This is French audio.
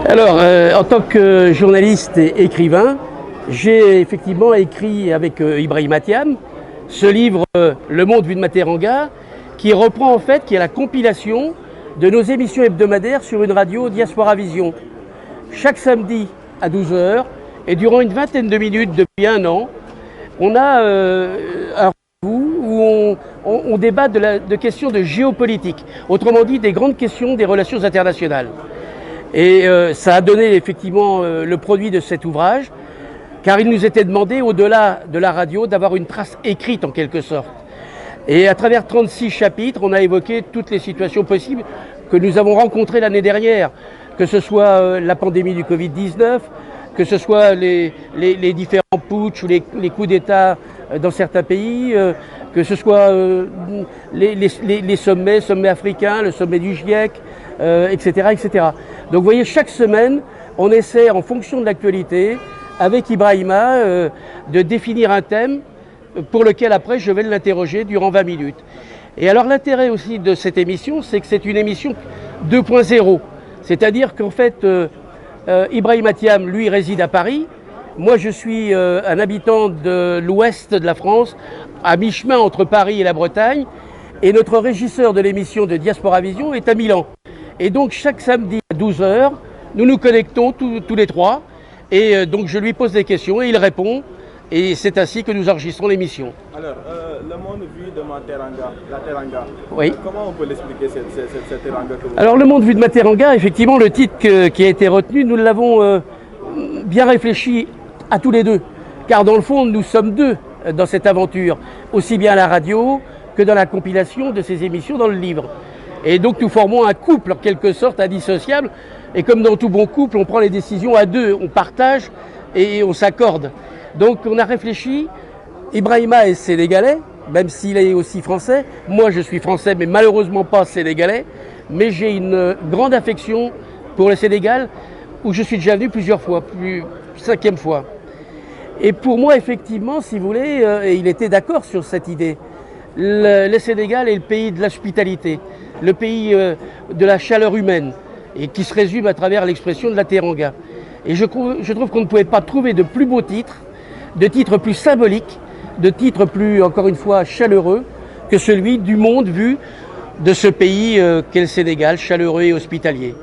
Alors, en tant que journaliste et écrivain, j'ai effectivement écrit avec Ibrahima Thiam ce livre Le Monde vu de Materanga, qui reprend en fait, qui est la compilation de nos émissions hebdomadaires sur une radio Diaspora Vision. Chaque samedi à 12 h et durant une vingtaine de minutes depuis un an, on a un rendez-vous où on débat de questions de géopolitique, autrement dit des grandes questions des relations internationales. Et ça a donné effectivement le produit de cet ouvrage, car il nous était demandé, au-delà de la radio, d'avoir une trace écrite en quelque sorte. Et à travers 36 chapitres, on a évoqué toutes les situations possibles que nous avons rencontrées l'année dernière, que ce soit la pandémie du Covid-19, que ce soit les différents putschs ou les coups d'État dans certains pays, que ce soit les sommets africains, le sommet du GIEC, etc., etc. Donc vous voyez, chaque semaine, on essaie, en fonction de l'actualité, avec Ibrahima, de définir un thème pour lequel après je vais l'interroger durant 20 minutes. Et alors l'intérêt aussi de cette émission, c'est que c'est une émission 2.0. C'est-à-dire qu'en fait, Ibrahima Thiam, lui, réside à Paris. Moi, je suis un habitant de l'ouest de la France, à mi-chemin entre Paris et la Bretagne. Et notre régisseur de l'émission de Diaspora Vision est à Milan. Et donc, chaque samedi à 12 h, nous nous connectons tous les trois. Et donc, je lui pose des questions et il répond. Et c'est ainsi que nous enregistrons l'émission. Alors, le monde vu de Materanga, la Teranga, oui. Comment on peut l'expliquer cette Teranga que vous... Alors, le monde vu de Materanga, effectivement, le titre qui a été retenu, nous l'avons bien réfléchi à tous les deux. Car dans le fond, nous sommes deux dans cette aventure, aussi bien à la radio que dans la compilation de ces émissions dans le livre. Et donc, nous formons un couple, en quelque sorte, indissociable. Et comme dans tout bon couple, on prend les décisions à deux, on partage et on s'accorde. Donc on a réfléchi, Ibrahima est sénégalais, même s'il est aussi français. Moi je suis français, mais malheureusement pas sénégalais. Mais j'ai une grande affection pour le Sénégal, où je suis déjà venu plusieurs fois, 5e fois. Et pour moi, effectivement, si vous voulez, et il était d'accord sur cette idée, le Sénégal est le pays de l'hospitalité, le pays de la chaleur humaine, et qui se résume à travers l'expression de la Teranga. Et je trouve qu'on ne pouvait pas trouver de plus beau titre, de titres plus symboliques, de titres plus, encore une fois, chaleureux que celui du monde vu de ce pays qu'est le Sénégal, chaleureux et hospitalier.